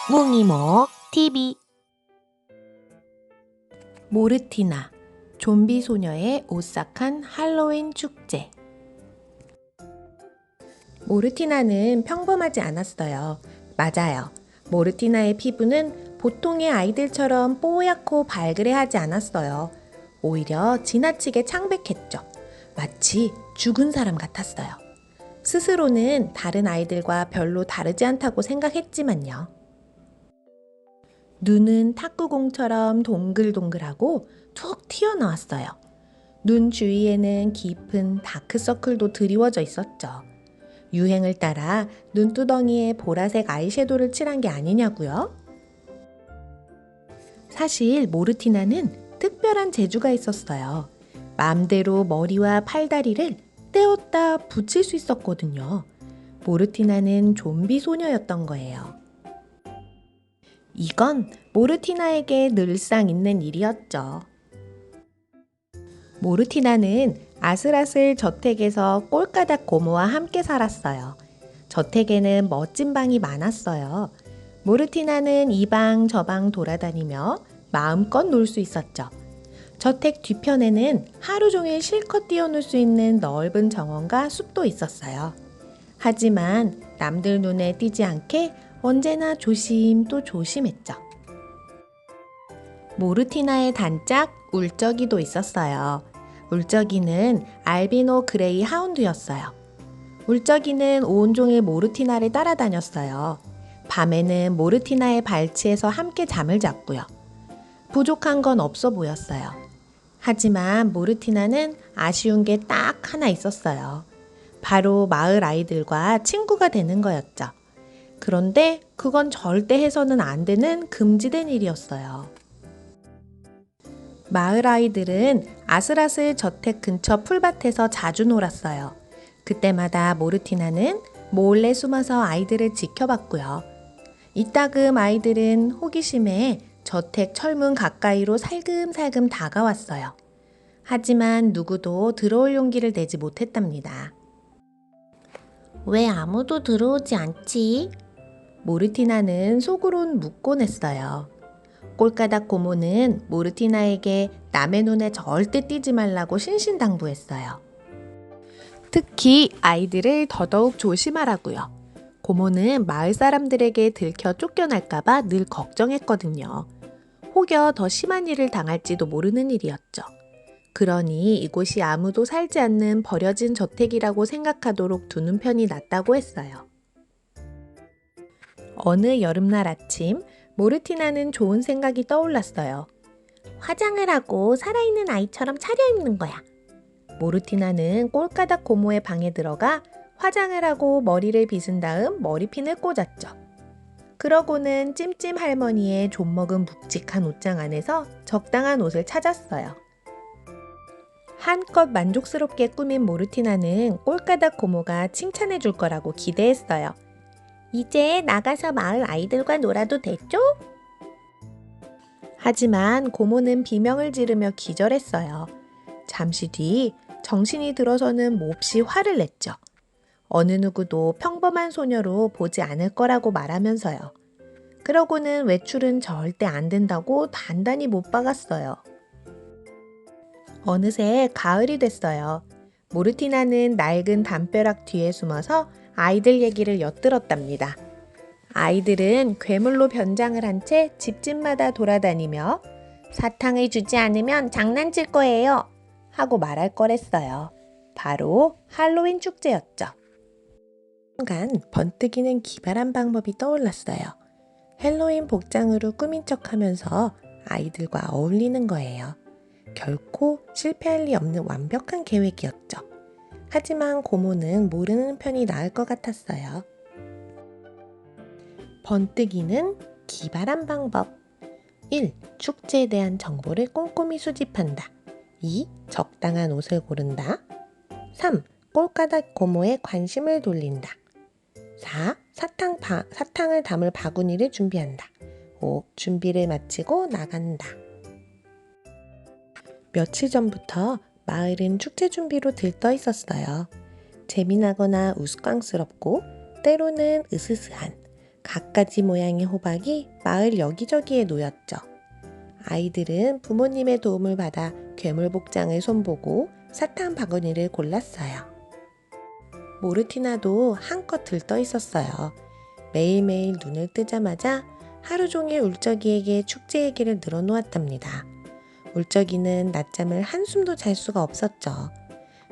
뭉이모 TV. 모르티나, 좀비 소녀의 오싹한 할로윈 축제. 모르티나는 평범하지 않았어요. 맞아요. 모르티나의 피부는 보통의 아이들처럼 뽀얗고 발그레하지 않았어요. 오히려 지나치게 창백했죠. 마치 죽은 사람 같았어요. 스스로는 다른 아이들과 별로 다르지 않다고 생각했지만요. 눈은 탁구공처럼 동글동글하고 툭 튀어나왔어요. 눈 주위에는 깊은 다크서클도 드리워져 있었죠. 유행을 따라 눈두덩이에 보라색 아이섀도우를 칠한 게 아니냐고요? 사실 모르티나는 특별한 재주가 있었어요. 마음대로 머리와 팔다리를 떼었다 붙일 수 있었거든요. 모르티나는 좀비 소녀였던 거예요. 이건 모르티나에게 늘상 있는 일이었죠. 모르티나는 아슬아슬 저택에서 꼴까닥 고모와 함께 살았어요. 저택에는 멋진 방이 많았어요. 모르티나는 이 방 저 방 돌아다니며 마음껏 놀 수 있었죠. 저택 뒤편에는 하루 종일 실컷 뛰어놀 수 있는 넓은 정원과 숲도 있었어요. 하지만 남들 눈에 띄지 않게 언제나 조심 또 조심했죠. 모르티나의 단짝 울적이도 있었어요. 울적이는 알비노 그레이 하운드였어요. 울적이는 온종일 모르티나를 따라다녔어요. 밤에는 모르티나의 발치에서 함께 잠을 잤고요. 부족한 건 없어 보였어요. 하지만 모르티나는 아쉬운 게 딱 하나 있었어요. 바로 마을 아이들과 친구가 되는 거였죠. 그런데 그건 절대 해서는 안 되는 금지된 일이었어요. 마을 아이들은 아슬아슬 저택 근처 풀밭에서 자주 놀았어요. 그때마다 모르티나는 몰래 숨어서 아이들을 지켜봤고요. 이따금 아이들은 호기심에 저택 철문 가까이로 살금살금 다가왔어요. 하지만 누구도 들어올 용기를 내지 못했답니다. 왜 아무도 들어오지 않지? 모르티나는 속으론 묻곤 했어요. 꼴까닥 고모는 모르티나에게 남의 눈에 절대 띄지 말라고 신신당부했어요. 특히 아이들을 더더욱 조심하라고요. 고모는 마을 사람들에게 들켜 쫓겨날까봐 늘 걱정했거든요. 혹여 더 심한 일을 당할지도 모르는 일이었죠. 그러니 이곳이 아무도 살지 않는 버려진 저택이라고 생각하도록 두는 편이 낫다고 했어요. 어느 여름날 아침, 모르티나는 좋은 생각이 떠올랐어요. 화장을 하고 살아있는 아이처럼 차려입는 거야. 모르티나는 꼴까닥 고모의 방에 들어가 화장을 하고 머리를 빗은 다음 머리핀을 꽂았죠. 그러고는 찜찜 할머니의 좀먹은 묵직한 옷장 안에서 적당한 옷을 찾았어요. 한껏 만족스럽게 꾸민 모르티나는 꼴까닥 고모가 칭찬해 줄 거라고 기대했어요. 이제 나가서 마을 아이들과 놀아도 되죠? 하지만 고모는 비명을 지르며 기절했어요. 잠시 뒤 정신이 들어서는 몹시 화를 냈죠. 어느 누구도 평범한 소녀로 보지 않을 거라고 말하면서요. 그러고는 외출은 절대 안 된다고 단단히 못 박았어요. 어느새 가을이 됐어요. 모르티나는 낡은 담벼락 뒤에 숨어서 아이들 얘기를 엿들었답니다. 아이들은 괴물로 변장을 한 채 집집마다 돌아다니며 사탕을 주지 않으면 장난칠 거예요 하고 말할 거랬어요. 바로 할로윈 축제였죠. 순간 번뜩이는 기발한 방법이 떠올랐어요. 헬로윈 복장으로 꾸민 척하면서 아이들과 어울리는 거예요. 결코 실패할 리 없는 완벽한 계획이었죠. 하지만 고모는 모르는 편이 나을 것 같았어요. 번뜩이는 기발한 방법. 1. 축제에 대한 정보를 꼼꼼히 수집한다. 2. 적당한 옷을 고른다. 3. 꼴까닥 고모에 관심을 돌린다. 4. 사탕을 담을 바구니를 준비한다. 5. 준비를 마치고 나간다. 며칠 전부터 마을은 축제 준비로 들떠 있었어요. 재미나거나 우스꽝스럽고 때로는 으스스한 갖가지 모양의 호박이 마을 여기저기에 놓였죠. 아이들은 부모님의 도움을 받아 괴물 복장을 손보고 사탕 바구니를 골랐어요. 모르티나도 한껏 들떠 있었어요. 매일매일 눈을 뜨자마자 하루 종일 울적이에게 축제 얘기를 늘어놓았답니다. 울적이는 낮잠을 한숨도 잘 수가 없었죠.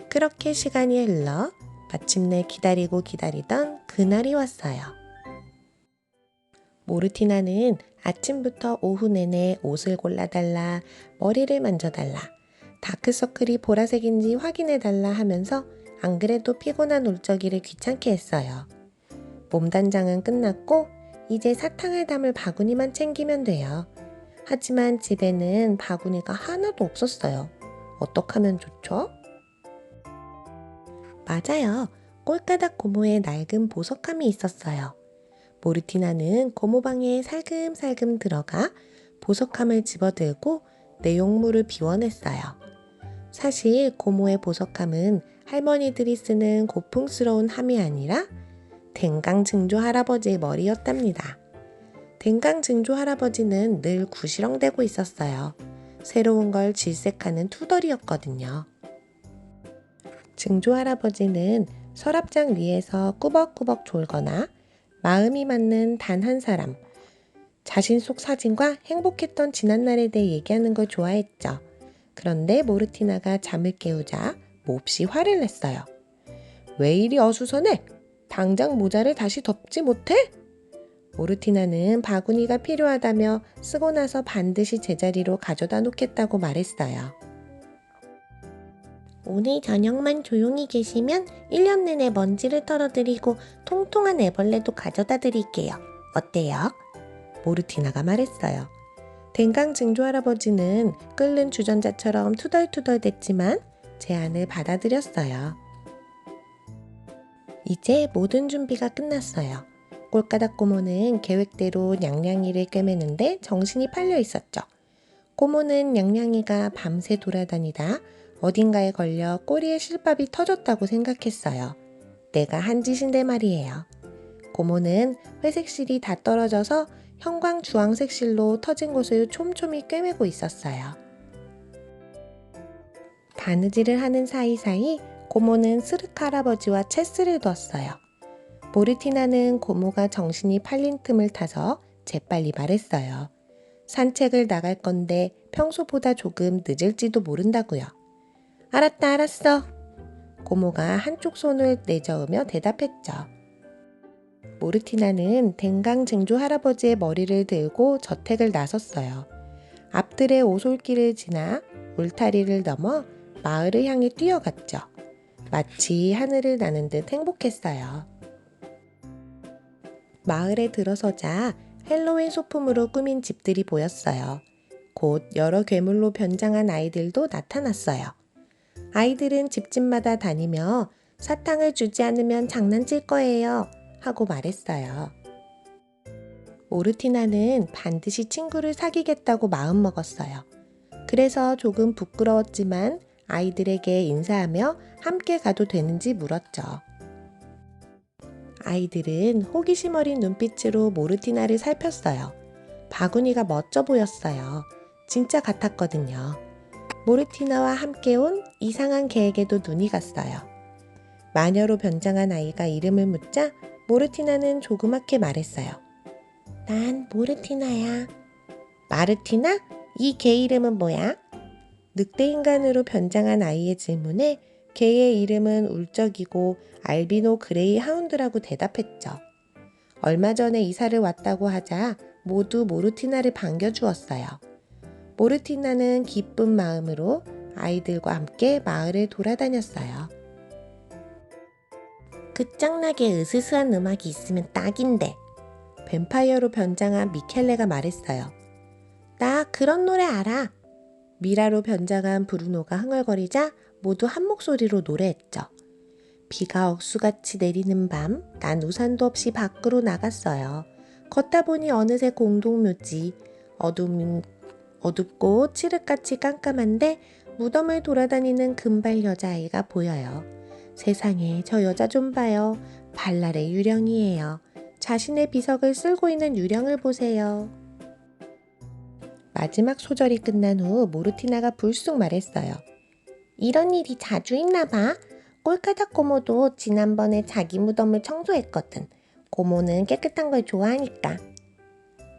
그렇게 시간이 흘러 마침내 기다리고 기다리던 그날이 왔어요. 모르티나는 아침부터 오후 내내 옷을 골라달라, 머리를 만져달라, 다크서클이 보라색인지 확인해달라 하면서 안 그래도 피곤한 울적이를 귀찮게 했어요. 몸단장은 끝났고 이제 사탕을 담을 바구니만 챙기면 돼요. 하지만 집에는 바구니가 하나도 없었어요. 어떡하면 좋죠? 맞아요. 꼴까닥 고모의 낡은 보석함이 있었어요. 모르티나는 고모방에 살금살금 들어가 보석함을 집어들고 내용물을 비워냈어요. 사실 고모의 보석함은 할머니들이 쓰는 고풍스러운 함이 아니라 댕강 증조 할아버지의 머리였답니다. 댕강 증조 할아버지는 늘 구시렁대고 있었어요. 새로운 걸 질색하는 투덜이었거든요. 증조 할아버지는 서랍장 위에서 꾸벅꾸벅 졸거나 마음이 맞는 단 한 사람, 자신 속 사진과 행복했던 지난날에 대해 얘기하는 걸 좋아했죠. 그런데 모르티나가 잠을 깨우자 몹시 화를 냈어요. 왜 이리 어수선해? 당장 모자를 다시 덮지 못해? 모르티나는 바구니가 필요하다며 쓰고 나서 반드시 제자리로 가져다 놓겠다고 말했어요. 오늘 저녁만 조용히 계시면 1년 내내 먼지를 털어드리고 통통한 애벌레도 가져다 드릴게요. 어때요? 모르티나가 말했어요. 댕강 증조 할아버지는 끓는 주전자처럼 투덜투덜댔지만 제안을 받아들였어요. 이제 모든 준비가 끝났어요. 꼴까닥 고모는 계획대로 냥냥이를 꿰매는데 정신이 팔려 있었죠. 고모는 냥냥이가 밤새 돌아다니다 어딘가에 걸려 꼬리에 실밥이 터졌다고 생각했어요. 내가 한 짓인데 말이에요. 고모는 회색 실이 다 떨어져서 형광 주황색 실로 터진 곳을 촘촘히 꿰매고 있었어요. 바느질을 하는 사이사이 고모는 스르크 할아버지와 체스를 뒀어요. 모르티나는 고모가 정신이 팔린 틈을 타서 재빨리 말했어요. 산책을 나갈 건데 평소보다 조금 늦을지도 모른다고요. 알았다, 알았어. 고모가 한쪽 손을 내저으며 대답했죠. 모르티나는 댕강 증조 할아버지의 머리를 들고 저택을 나섰어요. 앞들의 오솔길을 지나 울타리를 넘어 마을을 향해 뛰어갔죠. 마치 하늘을 나는 듯 행복했어요. 마을에 들어서자 헬로윈 소품으로 꾸민 집들이 보였어요. 곧 여러 괴물로 변장한 아이들도 나타났어요. 아이들은 집집마다 다니며 사탕을 주지 않으면 장난칠 거예요 하고 말했어요. 모르티나는 반드시 친구를 사귀겠다고 마음먹었어요. 그래서 조금 부끄러웠지만 아이들에게 인사하며 함께 가도 되는지 물었죠. 아이들은 호기심 어린 눈빛으로 모르티나를 살폈어요. 바구니가 멋져 보였어요. 진짜 같았거든요. 모르티나와 함께 온 이상한 개에게도 눈이 갔어요. 마녀로 변장한 아이가 이름을 묻자 모르티나는 조그맣게 말했어요. 난 모르티나야. 마르티나? 이 개 이름은 뭐야? 늑대인간으로 변장한 아이의 질문에 개의 이름은 울적이고 알비노 그레이 하운드라고 대답했죠. 얼마 전에 이사를 왔다고 하자 모두 모르티나를 반겨주었어요. 모르티나는 기쁜 마음으로 아이들과 함께 마을을 돌아다녔어요. 끝장나게 으스스한 음악이 있으면 딱인데. 뱀파이어로 변장한 미켈레가 말했어요. 나 그런 노래 알아. 미라로 변장한 브루노가 흥얼거리자 모두 한 목소리로 노래했죠. 비가 억수같이 내리는 밤, 난 우산도 없이 밖으로 나갔어요. 걷다 보니 어느새 공동묘지, 어둡고 칠흑같이 깜깜한데 무덤을 돌아다니는 금발 여자아이가 보여요. 세상에 저 여자 좀 봐요. 발랄의 유령이에요. 자신의 비석을 쓸고 있는 유령을 보세요. 마지막 소절이 끝난 후 모르티나가 불쑥 말했어요. 이런 일이 자주 있나 봐. 꼴까닥 고모도 지난번에 자기 무덤을 청소했거든. 고모는 깨끗한 걸 좋아하니까.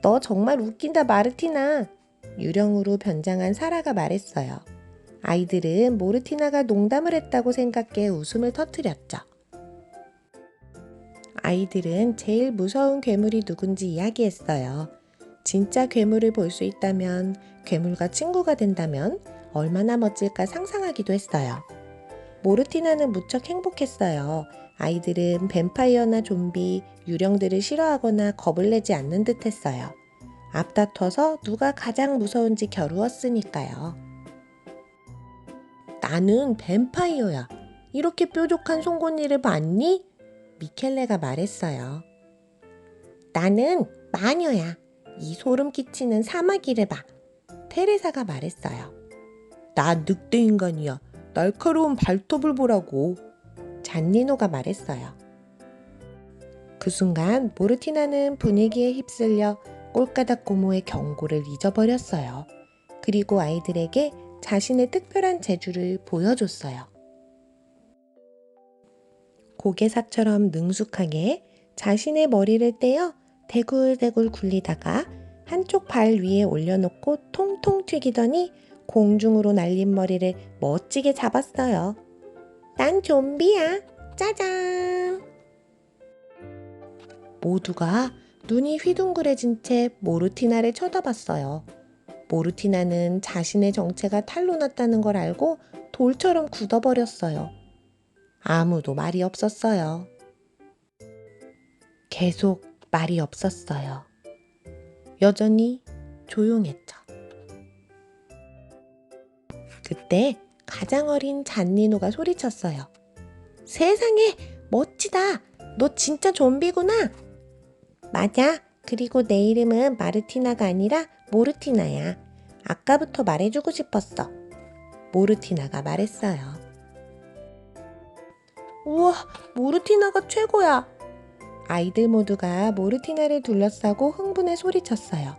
너 정말 웃긴다, 마르티나. 유령으로 변장한 사라가 말했어요. 아이들은 모르티나가 농담을 했다고 생각해 웃음을 터뜨렸죠. 아이들은 제일 무서운 괴물이 누군지 이야기했어요. 진짜 괴물을 볼 수 있다면, 괴물과 친구가 된다면 얼마나 멋질까 상상하기도 했어요. 모르티나는 무척 행복했어요. 아이들은 뱀파이어나 좀비, 유령들을 싫어하거나 겁을 내지 않는 듯 했어요. 앞다퉈서 누가 가장 무서운지 겨루었으니까요. 나는 뱀파이어야. 이렇게 뾰족한 송곳니를 봤니? 미켈레가 말했어요. 나는 마녀야. 이 소름 끼치는 사마귀를 봐. 테레사가 말했어요. 난 늑대 인간이야. 날카로운 발톱을 보라고. 잔니노가 말했어요. 그 순간 모르티나는 분위기에 휩쓸려 꼴까닥 고모의 경고를 잊어버렸어요. 그리고 아이들에게 자신의 특별한 재주를 보여줬어요. 고개사처럼 능숙하게 자신의 머리를 떼어 대굴대굴 굴리다가 한쪽 발 위에 올려놓고 통통 튀기더니 공중으로 날린 머리를 멋지게 잡았어요. 난 좀비야. 짜잔! 모두가 눈이 휘둥그레진 채 모르티나를 쳐다봤어요. 모르티나는 자신의 정체가 탄로 났다는 걸 알고 돌처럼 굳어버렸어요. 아무도 말이 없었어요. 계속 말이 없었어요. 여전히 조용했죠. 그때 가장 어린 잔니노가 소리쳤어요. 세상에, 멋지다. 너 진짜 좀비구나. 맞아. 그리고 내 이름은 마르티나가 아니라 모르티나야. 아까부터 말해주고 싶었어. 모르티나가 말했어요. 우와, 모르티나가 최고야. 아이들 모두가 모르티나를 둘러싸고 흥분해 소리쳤어요.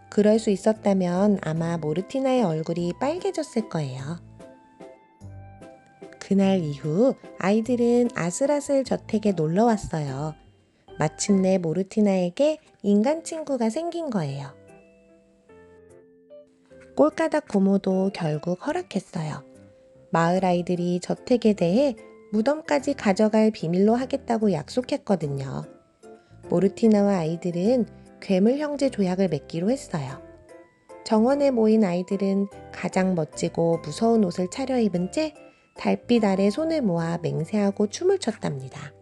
그럴 수 있었다면 아마 모르티나의 얼굴이 빨개졌을 거예요. 그날 이후 아이들은 아슬아슬 저택에 놀러 왔어요. 마침내 모르티나에게 인간 친구가 생긴 거예요. 꼴까닥 고모도 결국 허락했어요. 마을 아이들이 저택에 대해 무덤까지 가져갈 비밀로 하겠다고 약속했거든요. 모르티나와 아이들은 괴물 형제 조약을 맺기로 했어요. 정원에 모인 아이들은 가장 멋지고 무서운 옷을 차려입은 채 달빛 아래 손을 모아 맹세하고 춤을 췄답니다.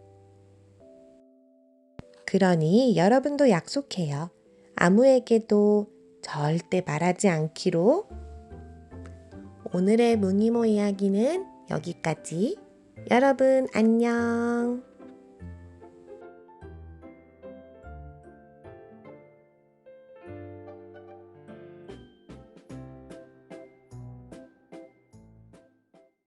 그러니 여러분도 약속해요. 아무에게도 절대 말하지 않기로. 오늘의 뭉이모 이야기는 여기까지. 여러분 안녕.